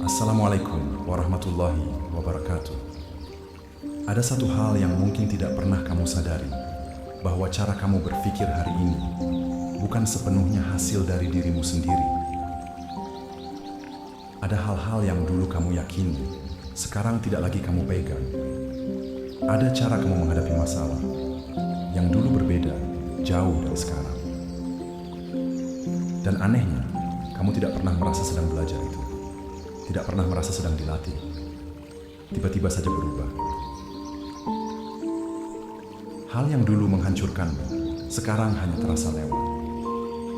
Assalamualaikum warahmatullahi wabarakatuh. Ada satu hal yang mungkin tidak pernah kamu sadari, bahwa cara kamu berpikir hari ini bukan sepenuhnya hasil dari dirimu sendiri. Ada hal-hal yang dulu kamu yakini, sekarang tidak lagi kamu pegang. Ada cara kamu menghadapi masalah yang dulu berbeda, jauh dari sekarang. Dan anehnya, kamu tidak pernah merasa sedang belajar itu. Tidak pernah merasa sedang dilatih. Tiba-tiba saja berubah. Hal yang dulu menghancurkanmu, sekarang hanya terasa lewat.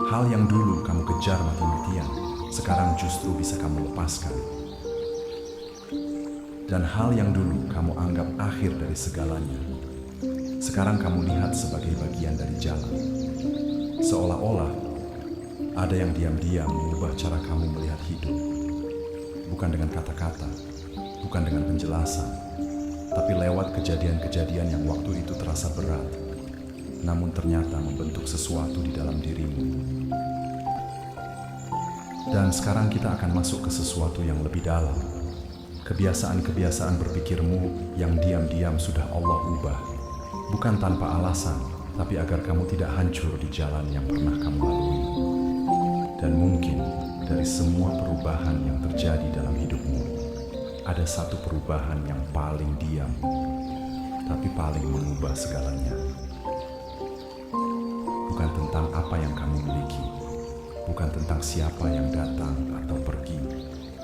Hal yang dulu kamu kejar mati-matian, sekarang justru bisa kamu lepaskan. Dan hal yang dulu kamu anggap akhir dari segalanya, sekarang kamu lihat sebagai bagian dari jalan. Seolah-olah ada yang diam-diam mengubah cara kamu melihat hidup. Bukan dengan kata-kata, bukan dengan penjelasan, tapi lewat kejadian-kejadian yang waktu itu terasa berat, namun ternyata membentuk sesuatu di dalam dirimu. Dan sekarang kita akan masuk ke sesuatu yang lebih dalam. Kebiasaan-kebiasaan berpikirmu yang diam-diam sudah Allah ubah, bukan tanpa alasan, tapi agar kamu tidak hancur di jalan yang pernah kamu lalui. Dan mungkin dari semua perubahan yang terjadi dalam hidupmu, ada satu perubahan yang paling diam, tapi paling mengubah segalanya. Bukan tentang apa yang kamu miliki, bukan tentang siapa yang datang atau pergi,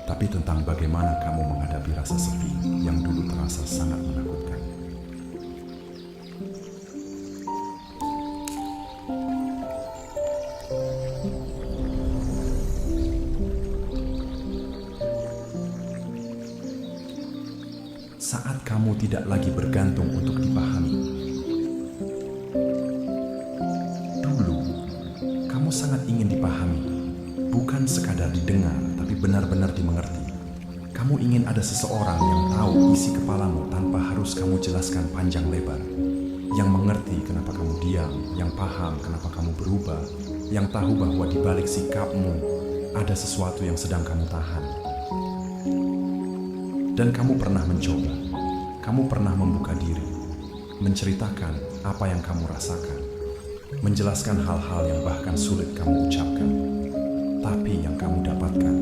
tapi tentang bagaimana kamu menghadapi rasa sepi yang dulu terasa sangat menakutkan. Saat kamu tidak lagi bergantung untuk dipahami. Dulu, kamu sangat ingin dipahami, bukan sekadar didengar, tapi benar-benar dimengerti. Kamu ingin ada seseorang yang tahu isi kepalamu tanpa harus kamu jelaskan panjang lebar, yang mengerti kenapa kamu diam, yang paham kenapa kamu berubah, yang tahu bahwa di balik sikapmu ada sesuatu yang sedang kamu tahan. Dan kamu pernah mencoba, kamu pernah membuka diri, menceritakan apa yang kamu rasakan, menjelaskan hal-hal yang bahkan sulit kamu ucapkan. Tapi yang kamu dapatkan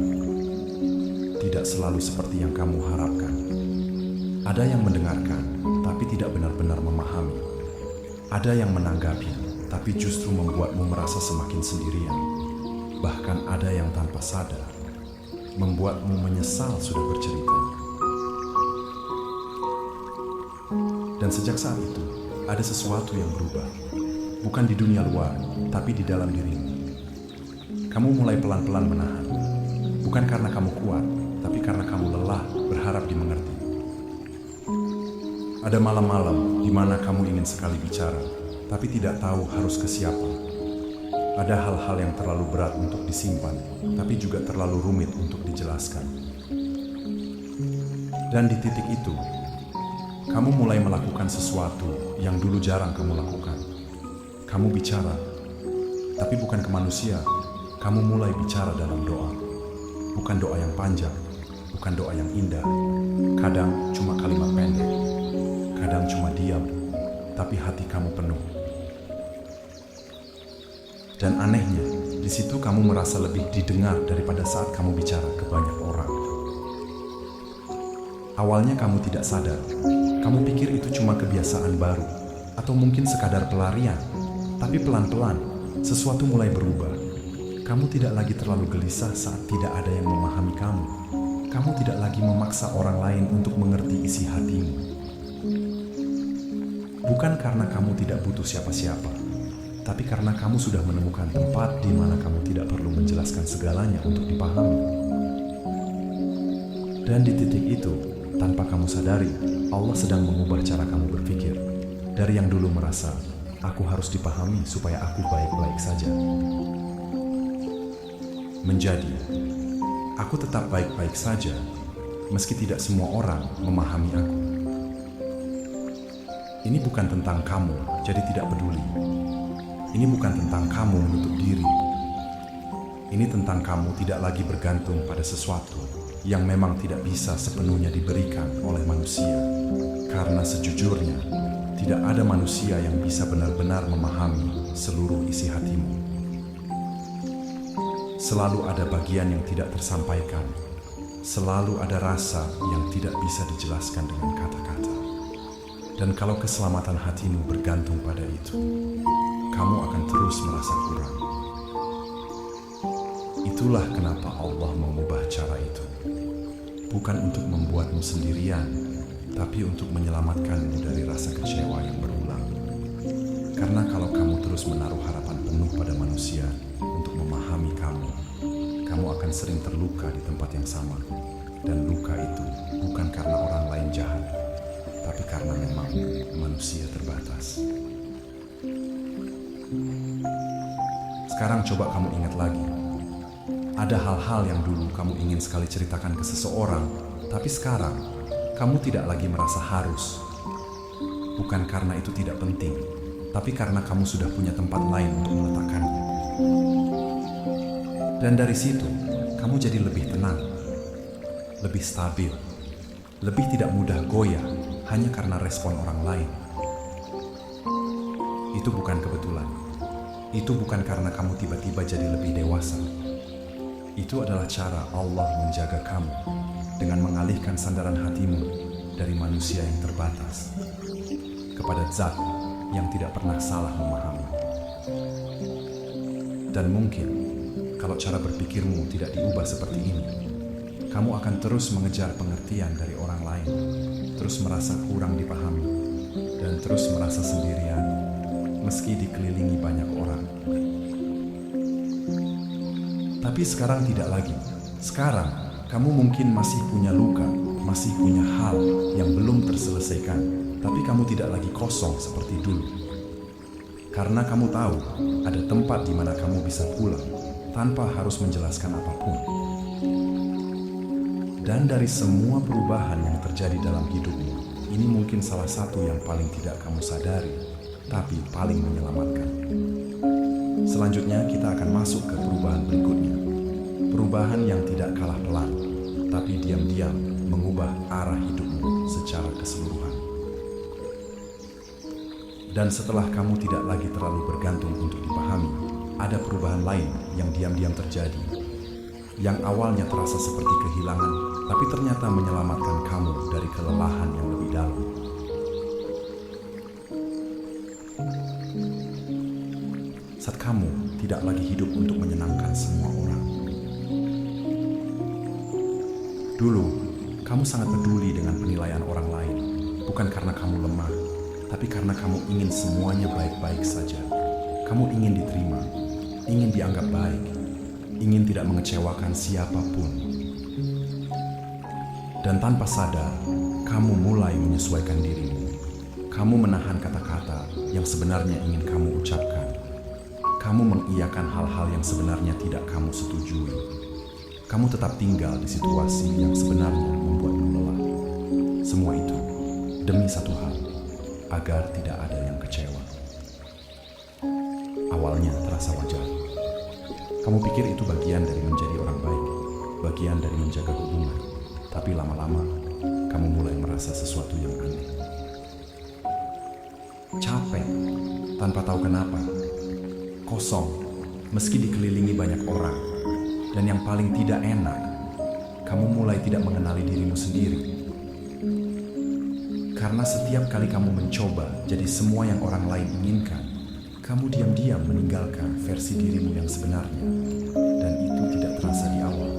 tidak selalu seperti yang kamu harapkan. Ada yang mendengarkan, tapi tidak benar-benar memahami. Ada yang menanggapi, tapi justru membuatmu merasa semakin sendirian. Bahkan ada yang tanpa sadar, membuatmu menyesal sudah bercerita. Dan sejak saat itu, ada sesuatu yang berubah. Bukan di dunia luar, tapi di dalam dirimu. Kamu mulai pelan-pelan menahan. Bukan karena kamu kuat, tapi karena kamu lelah berharap dimengerti. Ada malam-malam di mana kamu ingin sekali bicara, tapi tidak tahu harus ke siapa. Ada hal-hal yang terlalu berat untuk disimpan, tapi juga terlalu rumit untuk dijelaskan. Dan di titik itu, kamu mulai melakukan sesuatu yang dulu jarang kamu lakukan. Kamu bicara, tapi bukan ke manusia. Kamu mulai bicara dalam doa. Bukan doa yang panjang, bukan doa yang indah. Kadang cuma kalimat pendek, kadang cuma diam, tapi hati kamu penuh. Dan anehnya, di situ kamu merasa lebih didengar daripada saat kamu bicara ke banyak orang. Awalnya kamu tidak sadar. Kamu pikir itu cuma kebiasaan baru, atau mungkin sekadar pelarian. Tapi pelan-pelan, sesuatu mulai berubah. Kamu tidak lagi terlalu gelisah saat tidak ada yang memahami kamu. Kamu tidak lagi memaksa orang lain untuk mengerti isi hatimu. Bukan karena kamu tidak butuh siapa-siapa, tapi karena kamu sudah menemukan tempat di mana kamu tidak perlu menjelaskan segalanya untuk dipahami. Dan di titik itu, tanpa kamu sadari, Allah sedang mengubah cara kamu berpikir. Dari yang dulu merasa, aku harus dipahami supaya aku baik-baik saja, menjadi, aku tetap baik-baik saja, meski tidak semua orang memahami aku. Ini bukan tentang kamu, jadi tidak peduli. Ini bukan tentang kamu menutup diri. Ini tentang kamu tidak lagi bergantung pada sesuatu yang memang tidak bisa sepenuhnya diberikan oleh manusia. Karena sejujurnya, tidak ada manusia yang bisa benar-benar memahami seluruh isi hatimu. Selalu ada bagian yang tidak tersampaikan. Selalu ada rasa yang tidak bisa dijelaskan dengan kata-kata. Dan kalau keselamatan hatimu bergantung pada itu, kamu akan terus merasa kurang. Itulah kenapa Allah mengubah cara itu. Bukan untuk membuatmu sendirian, tapi untuk menyelamatkanmu dari rasa kecewa yang berulang. Karena kalau kamu terus menaruh harapan penuh pada manusia untuk memahami kamu, kamu akan sering terluka di tempat yang sama. Dan luka itu bukan karena orang lain jahat, tapi karena memang manusia terbatas. Sekarang coba kamu ingat lagi. Ada hal-hal yang dulu kamu ingin sekali ceritakan ke seseorang, tapi sekarang kamu tidak lagi merasa harus. Bukan karena itu tidak penting, tapi karena kamu sudah punya tempat lain untuk meletakkannya. Dan dari situ, kamu jadi lebih tenang, lebih stabil, lebih tidak mudah goyah hanya karena respon orang lain. Itu bukan kebetulan. Itu bukan karena kamu tiba-tiba jadi lebih dewasa. Itu adalah cara Allah menjaga kamu dengan mengalihkan sandaran hatimu dari manusia yang terbatas kepada Zat yang tidak pernah salah memahami. Dan mungkin kalau cara berpikirmu tidak diubah seperti ini, kamu akan terus mengejar pengertian dari orang lain, terus merasa kurang dipahami, dan terus merasa sendirian meski dikelilingi banyak orang. Tapi sekarang tidak lagi. Sekarang kamu mungkin masih punya luka, masih punya hal yang belum terselesaikan, tapi kamu tidak lagi kosong seperti dulu. Karena kamu tahu ada tempat di mana kamu bisa pulang tanpa harus menjelaskan apapun. Dan dari semua perubahan yang terjadi dalam hidupmu, ini mungkin salah satu yang paling tidak kamu sadari, tapi paling menyelamatkan. Selanjutnya kita akan masuk ke perubahan berikutnya. Perubahan yang tidak kalah pelan, tapi diam-diam mengubah arah hidupmu secara keseluruhan. Dan setelah kamu tidak lagi terlalu bergantung untuk dipahami, ada perubahan lain yang diam-diam terjadi. Yang awalnya terasa seperti kehilangan, tapi ternyata menyelamatkan kamu dari kelelahan yang lebih dalam. Saat kamu tidak lagi hidup untuk menyenangkan semua orang. Dulu, kamu sangat peduli dengan penilaian orang lain, bukan karena kamu lemah, tapi karena kamu ingin semuanya baik-baik saja. Kamu ingin diterima, ingin dianggap baik, ingin tidak mengecewakan siapapun. Dan tanpa sadar, kamu mulai menyesuaikan dirimu. Kamu menahan kata-kata yang sebenarnya ingin kamu ucapkan. Kamu mengiyakan hal-hal yang sebenarnya tidak kamu setujui. Kamu tetap tinggal di situasi yang sebenarnya membuatmu lelah. Semua itu demi satu hal, agar tidak ada yang kecewa. Awalnya terasa wajar. Kamu pikir itu bagian dari menjadi orang baik, bagian dari menjaga hubungan. Tapi lama-lama, kamu mulai merasa sesuatu yang aneh. Capek, tanpa tahu kenapa. Kosong, meski dikelilingi banyak orang. Dan yang paling tidak enak, kamu mulai tidak mengenali dirimu sendiri. Karena setiap kali kamu mencoba jadi semua yang orang lain inginkan, kamu diam-diam meninggalkan versi dirimu yang sebenarnya. Dan itu tidak terasa di awal,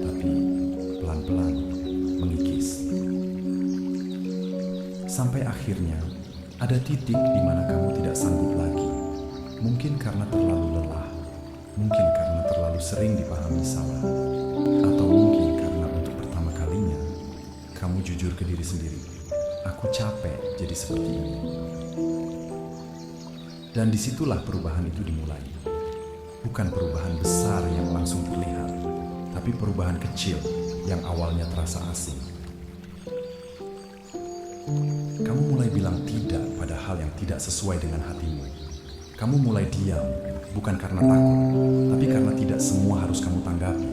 tapi pelan-pelan mengikis. Sampai akhirnya, ada titik di mana kamu tidak sanggup lagi. Mungkin karena terlalu lelah, mungkin karena terlalu sering dipahami salah, atau mungkin karena untuk pertama kalinya, kamu jujur ke diri sendiri. Aku capek jadi seperti ini. Dan disitulah perubahan itu dimulai. Bukan perubahan besar yang langsung terlihat, tapi perubahan kecil yang awalnya terasa asing. Kamu mulai bilang tidak pada hal yang tidak sesuai dengan hatimu. Kamu mulai diam, bukan karena takut, tapi karena tidak semua harus kamu tanggapi.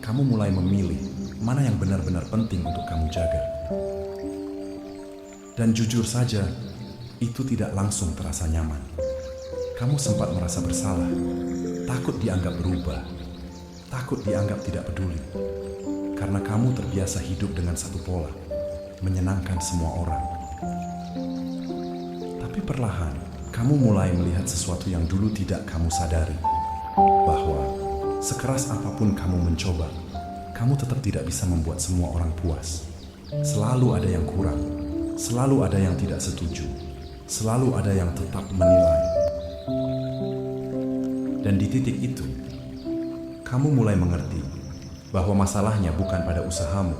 Kamu mulai memilih mana yang benar-benar penting untuk kamu jaga. Dan jujur saja, itu tidak langsung terasa nyaman. Kamu sempat merasa bersalah, takut dianggap berubah, takut dianggap tidak peduli. Karena kamu terbiasa hidup dengan satu pola, menyenangkan semua orang. Tapi perlahan, kamu mulai melihat sesuatu yang dulu tidak kamu sadari. Bahwa sekeras apapun kamu mencoba, kamu tetap tidak bisa membuat semua orang puas. Selalu ada yang kurang, selalu ada yang tidak setuju, selalu ada yang tetap menilai. Dan di titik itu, kamu mulai mengerti bahwa masalahnya bukan pada usahamu,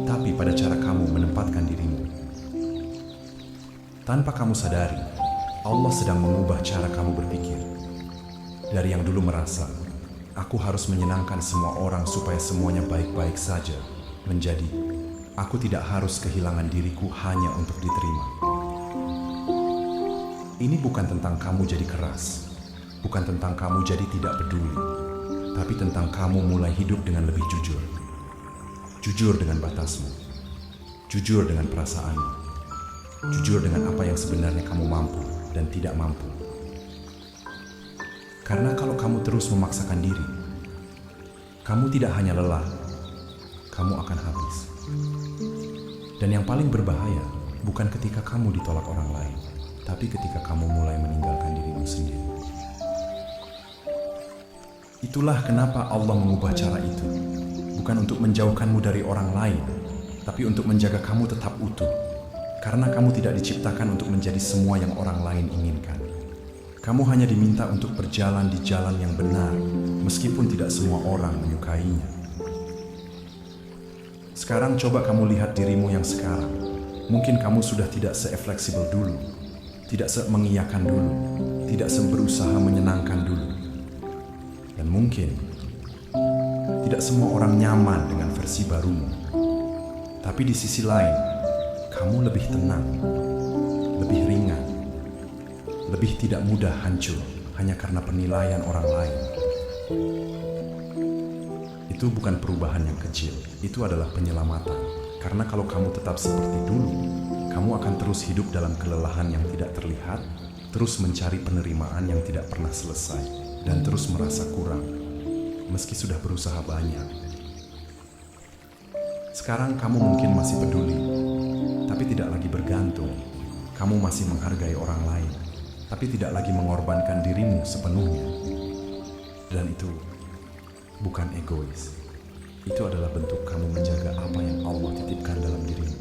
tapi pada cara kamu menempatkan dirimu. Tanpa kamu sadari, Allah sedang mengubah cara kamu berpikir. Dari yang dulu merasa, aku harus menyenangkan semua orang supaya semuanya baik-baik saja, menjadi, aku tidak harus kehilangan diriku hanya untuk diterima. Ini bukan tentang kamu jadi keras, bukan tentang kamu jadi tidak peduli, tapi tentang kamu mulai hidup dengan lebih jujur. Jujur dengan batasmu, jujur dengan perasaanmu, jujur dengan apa yang sebenarnya kamu mampu dan tidak mampu. Karena kalau kamu terus memaksakan diri, kamu tidak hanya lelah, kamu akan habis. Dan yang paling berbahaya bukan ketika kamu ditolak orang lain, tapi ketika kamu mulai meninggalkan dirimu sendiri. Itulah kenapa Allah mengubah cara itu, bukan untuk menjauhkanmu dari orang lain, tapi untuk menjaga kamu tetap utuh. Karena kamu tidak diciptakan untuk menjadi semua yang orang lain inginkan. Kamu hanya diminta untuk berjalan di jalan yang benar, meskipun tidak semua orang menyukainya. Sekarang coba kamu lihat dirimu yang sekarang. Mungkin kamu sudah tidak se-fleksibel dulu, tidak se-mengiyakan dulu, tidak se-berusaha menyenangkan dulu. Dan mungkin tidak semua orang nyaman dengan versi barumu. Tapi di sisi lain, kamu lebih tenang, lebih ringan, lebih tidak mudah hancur hanya karena penilaian orang lain. Itu bukan perubahan yang kecil, itu adalah penyelamatan. Karena kalau kamu tetap seperti dulu, kamu akan terus hidup dalam kelelahan yang tidak terlihat, terus mencari penerimaan yang tidak pernah selesai, dan terus merasa kurang, meski sudah berusaha banyak. Sekarang kamu mungkin masih peduli, tapi tidak lagi bergantung. Kamu masih menghargai orang lain, tapi tidak lagi mengorbankan dirimu sepenuhnya. Dan itu bukan egois. Itu adalah bentuk kamu menjaga apa yang Allah titipkan dalam dirimu.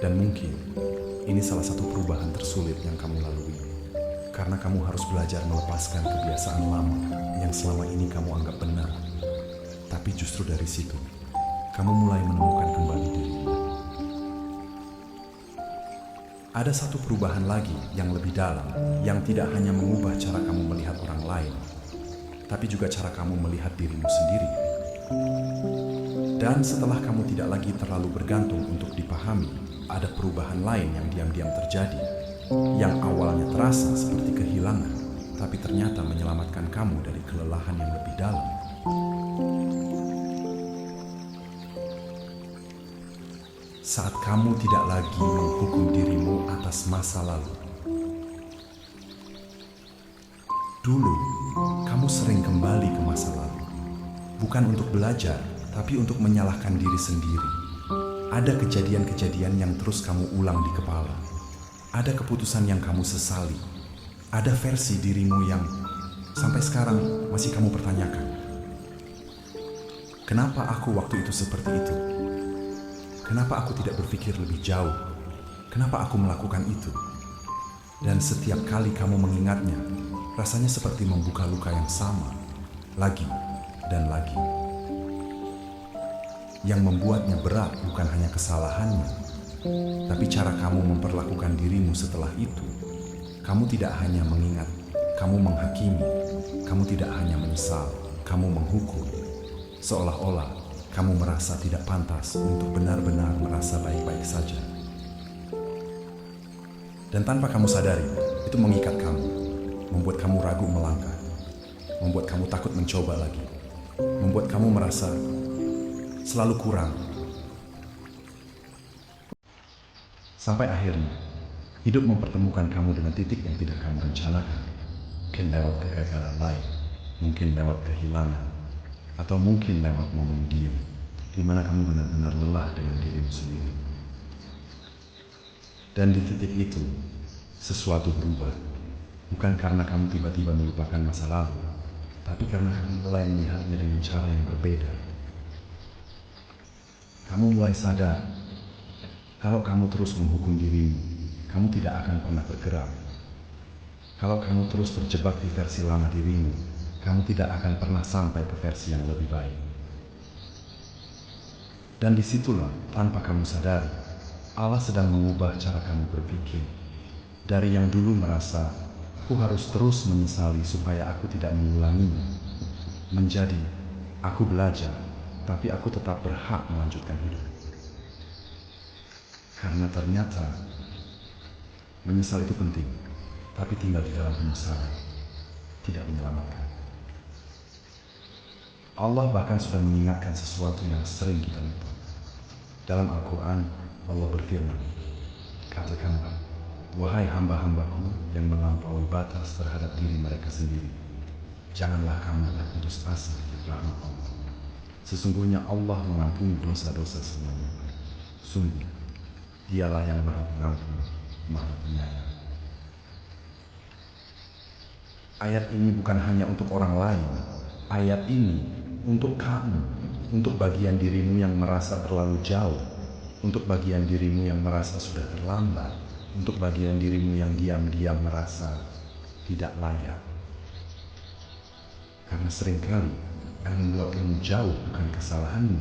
Dan mungkin ini salah satu perubahan tersulit yang kamu lalui. Karena kamu harus belajar melepaskan kebiasaan lama yang selama ini kamu anggap benar. Tapi justru dari situ, kamu mulai menemukan kembali dirimu. Ada satu perubahan lagi yang lebih dalam, yang tidak hanya mengubah cara kamu melihat orang lain, tapi juga cara kamu melihat dirimu sendiri. Dan setelah kamu tidak lagi terlalu bergantung untuk dipahami, ada perubahan lain yang diam-diam terjadi, yang awalnya terasa seperti kehilangan, tapi ternyata menyelamatkan kamu dari kelelahan yang lebih dalam. Saat kamu tidak lagi menghukum dirimu atas masa lalu. Dulu, kamu sering kembali ke masa lalu. Bukan untuk belajar, tapi untuk menyalahkan diri sendiri. Ada kejadian-kejadian yang terus kamu ulang di kepala. Ada keputusan yang kamu sesali. Ada versi dirimu yang sampai sekarang masih kamu pertanyakan. Kenapa aku waktu itu seperti itu? Kenapa aku tidak berpikir lebih jauh? Kenapa aku melakukan itu? Dan setiap kali kamu mengingatnya, rasanya seperti membuka luka yang sama, lagi dan lagi. Yang membuatnya berat bukan hanya kesalahannya, tapi cara kamu memperlakukan dirimu setelah itu. Kamu tidak hanya mengingat, kamu menghakimi. Kamu tidak hanya menyesal, kamu menghukum. Seolah-olah kamu merasa tidak pantas untuk benar-benar merasa baik-baik saja. Dan tanpa kamu sadari, itu mengikat kamu, membuat kamu ragu melangkah, membuat kamu takut mencoba lagi. membuat kamu merasa selalu kurang. Sampai akhirnya, hidup mempertemukan kamu dengan titik yang tidak kamu rencanakan. Mungkin lewat kegagalan lain, mungkin lewat kehilangan, atau mungkin lewat momen diam, di mana kamu benar-benar lelah dengan dirimu sendiri. Dan di titik itu, sesuatu berubah. Bukan karena kamu tiba-tiba melupakan masa lalu, tapi karena kamu mulai melihatnya dengan cara yang berbeda. Kamu mulai sadar, kalau kamu terus menghukum dirimu, kamu tidak akan pernah bergerak. Kalau kamu terus terjebak di versi lama dirimu, kamu tidak akan pernah sampai ke versi yang lebih baik. Dan disitulah, tanpa kamu sadari, Allah sedang mengubah cara kamu berpikir. Dari yang dulu merasa, aku harus terus menyesali supaya aku tidak mengulanginya, menjadi, aku belajar, tapi aku tetap berhak melanjutkan hidup. Karena ternyata, menyesal itu penting, tapi tinggal di dalam penyesalan, tidak menyelamatkan. Allah bahkan sudah mengingatkan sesuatu yang sering kita lupa. Dalam Al-Quran, Allah berfirman, katakanlah, wahai hamba-hambaku yang melampaui batas terhadap diri mereka sendiri, janganlah kamu berputus asa di rahmat Allah. Sesungguhnya Allah mengampuni dosa-dosa semuanya. Sungguh, Dialah yang Maha Pengampun, Maha Penyayang. Ayat ini bukan hanya untuk orang lain. Ayat ini untuk kamu, untuk bagian dirimu yang merasa terlalu jauh, untuk bagian dirimu yang merasa sudah terlambat, untuk bagian dirimu yang diam-diam merasa tidak layak. Karena seringkali yang membuatmu jauh bukan kesalahanmu,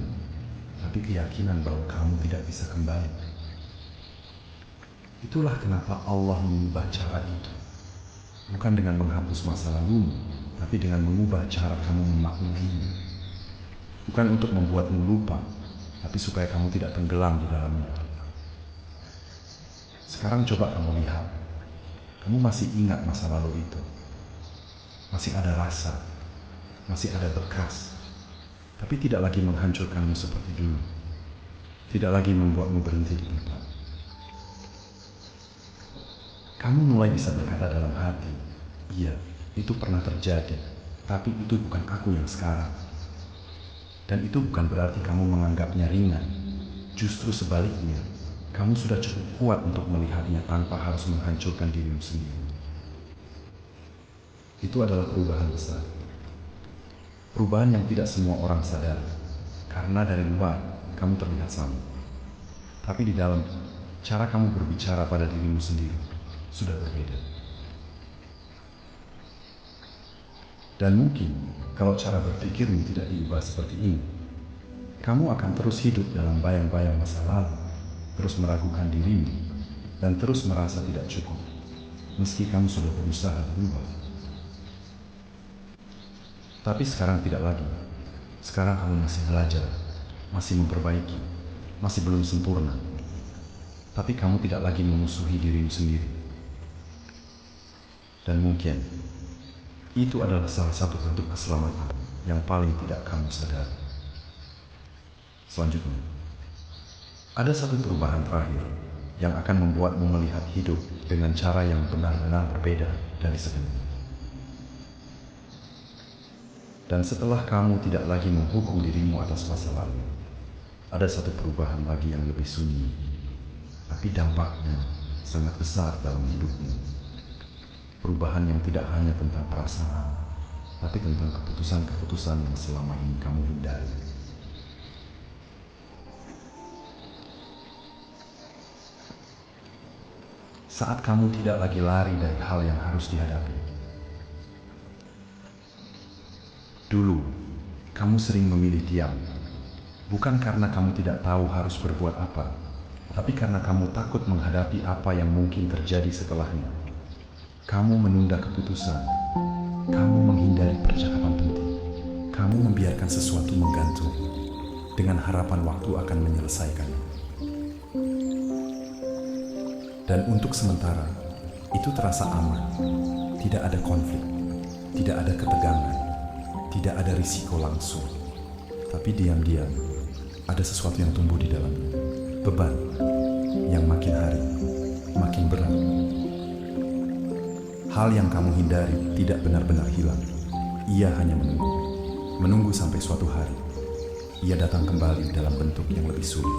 tapi keyakinan bahwa kamu tidak bisa kembali. Itulah kenapa Allah mengubah cara itu. Bukan dengan menghapus masa lalumu, tapi dengan mengubah cara kamu memakluminya. Bukan untuk membuatmu lupa, tapi supaya kamu tidak tenggelam di dalamnya. Sekarang coba kamu lihat, kamu masih ingat masa lalu itu. Masih ada rasa, masih ada bekas, tapi tidak lagi menghancurkanmu seperti dulu. Tidak lagi membuatmu berhenti di tempat. Kamu mulai bisa berkata dalam hati, iya, itu pernah terjadi, tapi itu bukan aku yang sekarang. Dan itu bukan berarti kamu menganggapnya ringan. Justru sebaliknya, kamu sudah cukup kuat untuk melihatnya tanpa harus menghancurkan dirimu sendiri. Itu adalah perubahan besar. Perubahan yang tidak semua orang sadar, karena dari luar kamu terlihat sama. Tapi di dalam, cara kamu berbicara pada dirimu sendiri sudah berbeda. Dan mungkin kalau cara berpikirmu tidak diubah seperti ini, kamu akan terus hidup dalam bayang-bayang masa lalu, terus meragukan dirimu, dan terus merasa tidak cukup, meski kamu sudah berusaha berubah. Tapi sekarang tidak lagi. Sekarang kamu masih belajar, masih memperbaiki, masih belum sempurna. Tapi kamu tidak lagi memusuhi dirimu sendiri. Dan mungkin itu adalah salah satu bentuk keselamatan yang paling tidak kamu sadari. Selanjutnya, ada satu perubahan terakhir yang akan membuatmu melihat hidup dengan cara yang benar-benar berbeda dari sebelumnya. Dan setelah kamu tidak lagi menghukum dirimu atas masa lalu, ada satu perubahan lagi yang lebih sunyi, tapi dampaknya sangat besar dalam hidupmu. Perubahan yang tidak hanya tentang perasaan, tapi tentang keputusan-keputusan yang selama ini kamu hindari. Saat kamu tidak lagi lari dari hal yang harus dihadapi. Dulu, kamu sering memilih diam. Bukan karena kamu tidak tahu harus berbuat apa, tapi karena kamu takut menghadapi apa yang mungkin terjadi setelahnya. Kamu menunda keputusan, kamu menghindari percakapan penting, kamu membiarkan sesuatu menggantung dengan harapan waktu akan menyelesaikannya. Dan untuk sementara, itu terasa aman, tidak ada konflik, tidak ada ketegangan. Tidak ada risiko langsung, tapi diam-diam ada sesuatu yang tumbuh di dalamnya. Beban yang makin hari makin berat. Hal yang kamu hindari tidak benar-benar hilang. Ia hanya menunggu sampai suatu hari ia datang kembali dalam bentuk yang lebih sulit.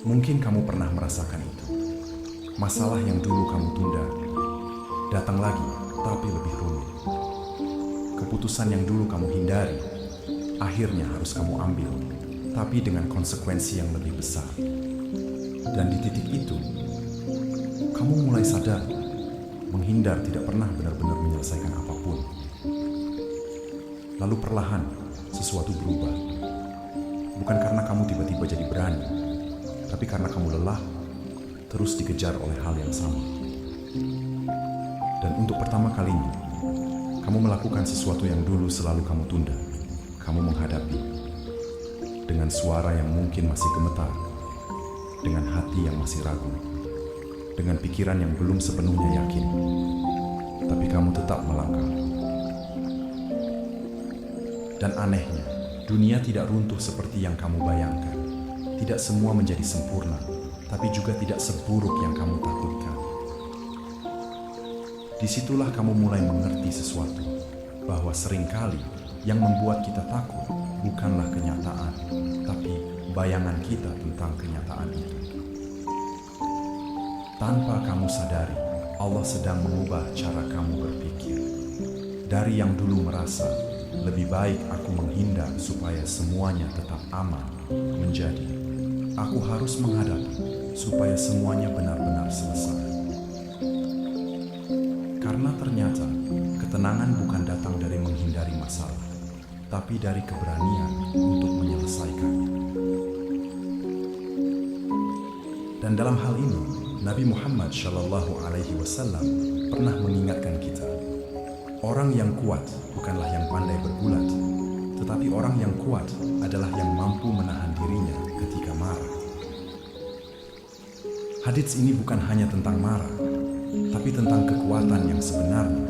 Mungkin kamu pernah merasakan itu. Masalah yang dulu kamu tunda datang lagi, tapi lebih rumit. Keputusan yang dulu kamu hindari akhirnya harus kamu ambil, tapi dengan konsekuensi yang lebih besar. Dan di titik itu, kamu mulai sadar menghindar tidak pernah benar-benar menyelesaikan apapun. Lalu perlahan sesuatu berubah. Bukan karena kamu tiba-tiba jadi berani, tapi karena kamu lelah terus dikejar oleh hal yang sama. Dan untuk pertama kalinya, kamu melakukan sesuatu yang dulu selalu kamu tunda. Kamu menghadapi dengan suara yang mungkin masih gemetar, dengan hati yang masih ragu, dengan pikiran yang belum sepenuhnya yakin, tapi kamu tetap melangkah. Dan anehnya, dunia tidak runtuh seperti yang kamu bayangkan. Tidak semua menjadi sempurna, tapi juga tidak seburuk yang kamu takutkan. Disitulah kamu mulai mengerti sesuatu, bahwa seringkali yang membuat kita takut bukanlah kenyataan, tapi bayangan kita tentang kenyataan itu. Tanpa kamu sadari, Allah sedang mengubah cara kamu berpikir. Dari yang dulu merasa, lebih baik aku menghindar supaya semuanya tetap aman, menjadi aku harus menghadapi supaya semuanya benar-benar selesai. Karena ternyata ketenangan bukan datang dari menghindari masalah, tapi dari keberanian untuk menyelesaikan. Dan dalam hal ini, Nabi Muhammad SAW pernah mengingatkan kita, orang yang kuat bukanlah yang pandai bergulat, tetapi orang yang kuat adalah yang mampu menahan dirinya ketika marah. Hadits ini bukan hanya tentang marah, tapi tentang kekuatan yang sebenarnya.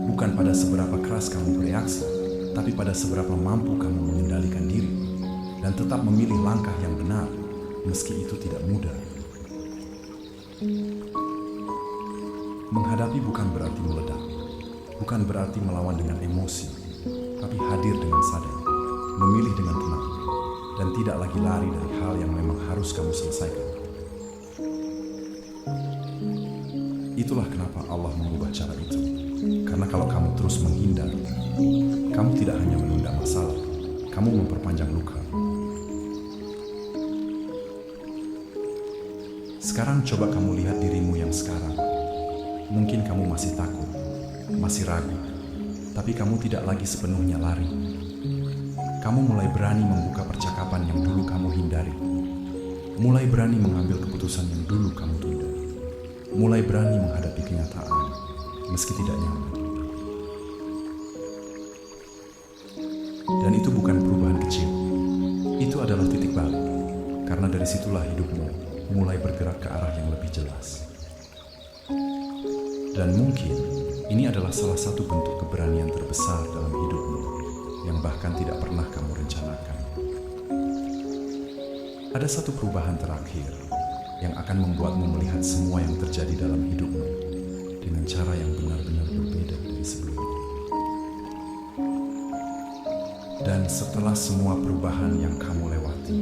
Bukan pada seberapa keras kamu bereaksi, tapi pada seberapa mampu kamu mengendalikan diri dan tetap memilih langkah yang benar, meski itu tidak mudah. Menghadapi bukan berarti meledak, bukan berarti melawan dengan emosi, tapi hadir dengan sadar, memilih dengan tenang, dan tidak lagi lari dari hal yang memang harus kamu selesaikan. Itulah kenapa Allah mengubah cara itu. Karena kalau kamu terus menghindar, kamu tidak hanya menunda masalah, kamu memperpanjang luka. Sekarang coba kamu lihat dirimu yang sekarang. Mungkin kamu masih takut, masih ragu, tapi kamu tidak lagi sepenuhnya lari. Kamu mulai berani membuka percakapan yang dulu kamu hindari. Mulai berani mengambil keputusan yang dulu kamu tunda. Mulai berani menghadapi kenyataan, meski tidak nyaman. Dan itu bukan perubahan kecil. Itu adalah titik balik. Karena dari situlah hidupmu mulai bergerak ke arah yang lebih jelas. Dan mungkin ini adalah salah satu bentuk keberanian terbesar dalam hidupmu yang bahkan tidak pernah kamu rencanakan. Ada satu perubahan terakhir yang akan membuatmu melihat semua yang terjadi dalam hidupmu dengan cara yang benar-benar berbeda dari sebelumnya. Dan setelah semua perubahan yang kamu lewati,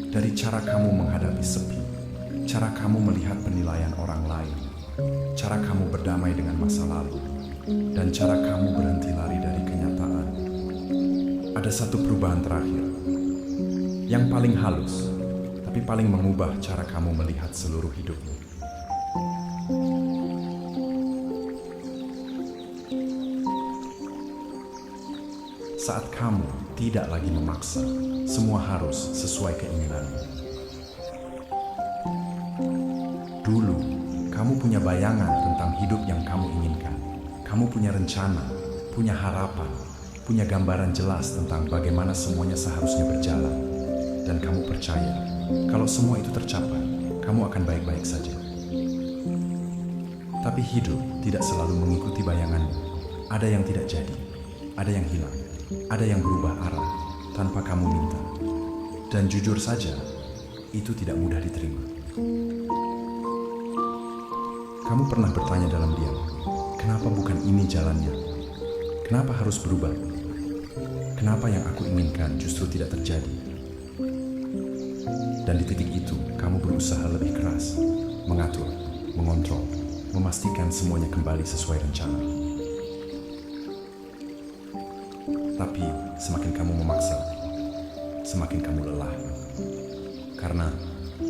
dari cara kamu menghadapi sepi, cara kamu melihat penilaian orang lain, cara kamu berdamai dengan masa lalu, dan cara kamu berhenti lari dari kenyataan, ada satu perubahan terakhir yang paling halus, tapi paling mengubah cara kamu melihat seluruh hidupmu. Saat kamu tidak lagi memaksa, semua harus sesuai keinginanmu. Dulu, kamu punya bayangan tentang hidup yang kamu inginkan. Kamu punya rencana, punya harapan, punya gambaran jelas tentang bagaimana semuanya seharusnya berjalan. Dan kamu percaya, kalau semua itu tercapai, kamu akan baik-baik saja. Tapi hidup tidak selalu mengikuti bayanganmu. Ada yang tidak jadi, ada yang hilang, ada yang berubah arah tanpa kamu minta. Dan jujur saja, itu tidak mudah diterima. Kamu pernah bertanya dalam diam, kenapa bukan ini jalannya? Kenapa harus berubah? Kenapa yang aku inginkan justru tidak terjadi? Dan di titik itu, kamu berusaha lebih keras, mengatur, mengontrol, memastikan semuanya kembali sesuai rencana. Tapi semakin kamu memaksa, semakin kamu lelah. Karena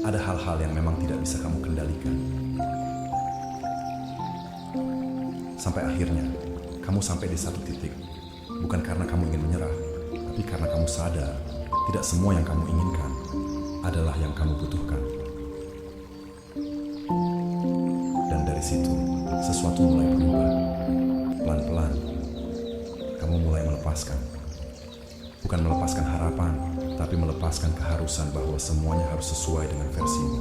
ada hal-hal yang memang tidak bisa kamu kendalikan. Sampai akhirnya, kamu sampai di satu titik, bukan karena kamu ingin menyerah, tapi karena kamu sadar tidak semua yang kamu inginkan adalah yang kamu butuhkan. Dan dari situ, sesuatu mulai berubah. Pelan-pelan, kamu mulai melepaskan. Bukan melepaskan harapan, tapi melepaskan keharusan bahwa semuanya harus sesuai dengan versimu.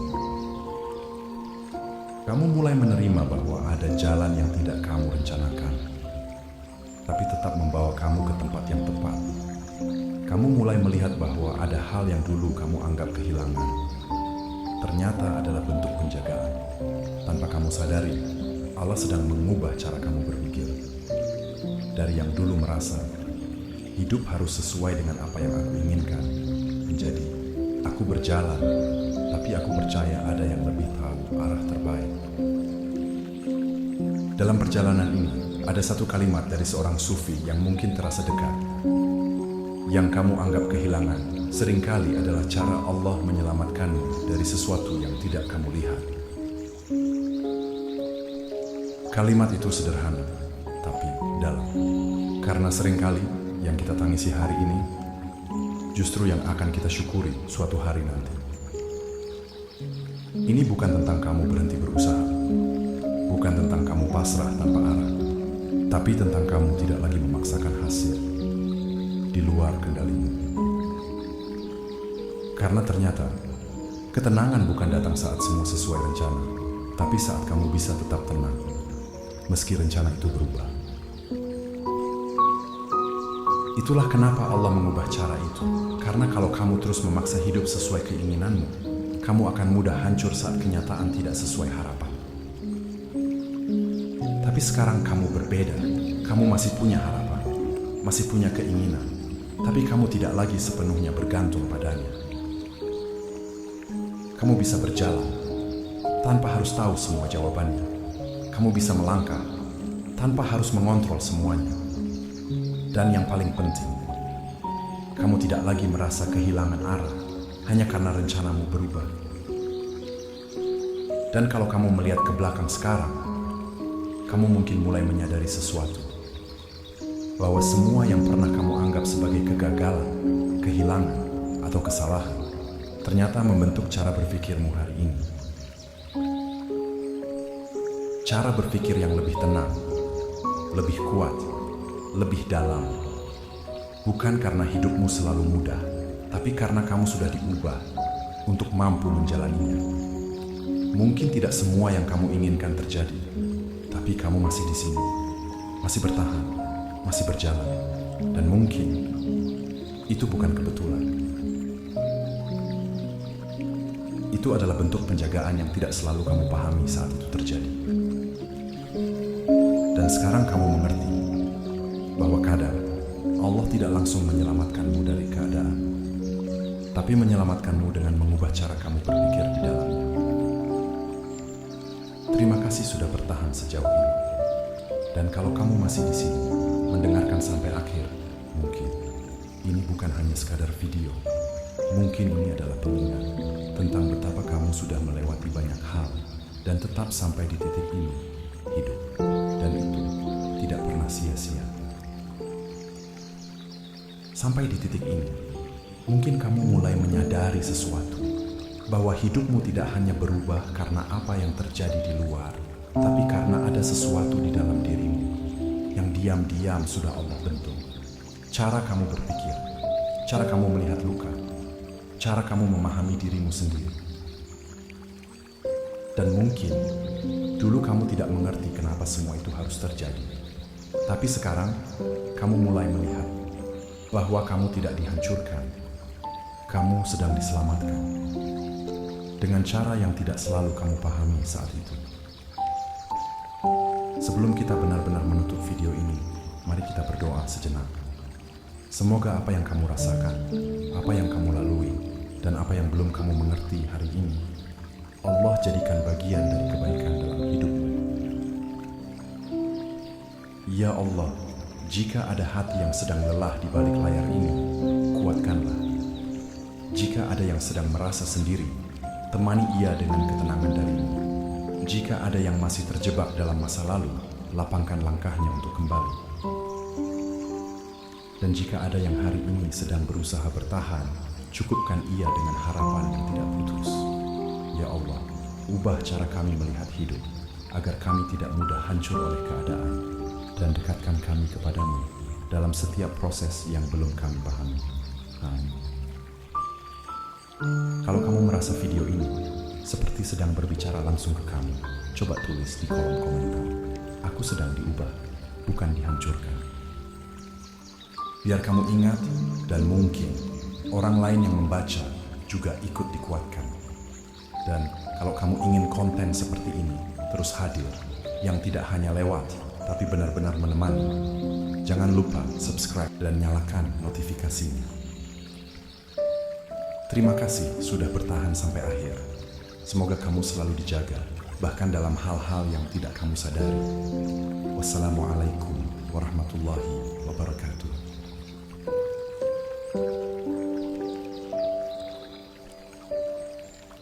Kamu mulai menerima bahwa ada jalan yang tidak kamu rencanakan, tapi tetap membawa kamu ke tempat yang tepat. Kamu mulai melihat bahwa ada hal yang dulu kamu anggap kehilangan, ternyata adalah bentuk penjagaan. Tanpa kamu sadari, Allah sedang mengubah cara kamu berpikir. Dari yang dulu merasa, hidup harus sesuai dengan apa yang aku inginkan, menjadi, aku berjalan, tapi aku percaya ada yang lebih tahu arah terbaik. Dalam perjalanan ini, ada satu kalimat dari seorang sufi yang mungkin terasa dekat. Yang kamu anggap kehilangan, seringkali adalah cara Allah menyelamatkanmu dari sesuatu yang tidak kamu lihat. Kalimat itu sederhana, tapi dalam. Karena seringkali yang kita tangisi hari ini, justru yang akan kita syukuri suatu hari nanti. Ini bukan tentang kamu berhenti berusaha, bukan tentang kamu pasrah tanpa arah, tapi tentang kamu tidak lagi memaksakan hasil di luar kendalimu. Karena ternyata, ketenangan bukan datang saat semua sesuai rencana, tapi saat kamu bisa tetap tenang, meski rencana itu berubah. Itulah kenapa Allah mengubah cara itu. Karena kalau kamu terus memaksa hidup sesuai keinginanmu, kamu akan mudah hancur saat kenyataan tidak sesuai harapan. Tapi sekarang kamu berbeda. Kamu masih punya harapan, masih punya keinginan, tapi kamu tidak lagi sepenuhnya bergantung padanya. Kamu bisa berjalan tanpa harus tahu semua jawabannya. Kamu bisa melangkah tanpa harus mengontrol semuanya. Dan yang paling penting, kamu tidak lagi merasa kehilangan arah hanya karena rencanamu berubah. Dan kalau kamu melihat ke belakang sekarang, kamu mungkin mulai menyadari sesuatu. Bahwa semua yang pernah kamu anggap sebagai kegagalan, kehilangan, atau kesalahan, ternyata membentuk cara berpikirmu hari ini. Cara berpikir yang lebih tenang, lebih kuat, lebih dalam. Bukan karena hidupmu selalu mudah, tapi karena kamu sudah diubah untuk mampu menjalaninya. Mungkin tidak semua yang kamu inginkan terjadi, tapi kamu masih di sini, masih bertahan, masih berjalan, dan mungkin itu bukan kebetulan. Itu adalah bentuk penjagaan yang tidak selalu kamu pahami saat itu terjadi. Dan sekarang kamu mengerti bahwa kadang Allah tidak langsung menyelamatkanmu dari keadaan, tapi menyelamatkanmu dengan mengubah cara kamu berpikir di dalamnya. Terima kasih sudah bertahan sejauh ini. Dan kalau kamu masih di sini, mendengarkan sampai akhir, mungkin ini bukan hanya sekadar video. Mungkin ini adalah pengingat tentang betapa kamu sudah melewati banyak hal dan tetap sampai di titik ini, hidup. Dan itu tidak pernah sia-sia. Sampai di titik ini, mungkin kamu mulai menyadari sesuatu, bahwa hidupmu tidak hanya berubah karena apa yang terjadi di luar, tapi karena ada sesuatu di dalam dirimu yang diam-diam sudah Allah bentuk. Cara kamu berpikir, cara kamu melihat luka, cara kamu memahami dirimu sendiri. Dan mungkin dulu kamu tidak mengerti kenapa semua itu harus terjadi. Tapi sekarang, kamu mulai melihat bahwa kamu tidak dihancurkan. Kamu sedang diselamatkan dengan cara yang tidak selalu kamu pahami saat itu. Sebelum kita benar-benar menutup video ini, mari kita berdoa sejenak. Semoga apa yang kamu rasakan, apa yang kamu lalui, dan apa yang belum kamu mengerti hari ini, Allah jadikan bagian dari kebaikan dalam hidupmu. Ya Allah, jika ada hati yang sedang lelah di balik layar ini, kuatkanlah. Jika ada yang sedang merasa sendiri, temani ia dengan ketenangan darimu. Jika ada yang masih terjebak dalam masa lalu, lapangkan langkahnya untuk kembali. Dan jika ada yang hari ini sedang berusaha bertahan, cukupkan ia dengan harapan yang tidak putus. Ya Allah, ubah cara kami melihat hidup, agar kami tidak mudah hancur oleh keadaan, dan dekatkan kami kepadamu dalam setiap proses yang belum kami pahami. Amin. Kalau kamu merasa video ini seperti sedang berbicara langsung ke kamu, coba tulis di kolom komentar. Aku sedang diubah, bukan dihancurkan. Biar kamu ingat, dan mungkin orang lain yang membaca juga ikut dikuatkan. Dan kalau kamu ingin konten seperti ini terus hadir, yang tidak hanya lewat, tapi benar-benar menemani, jangan lupa subscribe dan nyalakan notifikasinya. Terima kasih sudah bertahan sampai akhir. Semoga kamu selalu dijaga, bahkan dalam hal-hal yang tidak kamu sadari. Wassalamualaikum warahmatullahi wabarakatuh.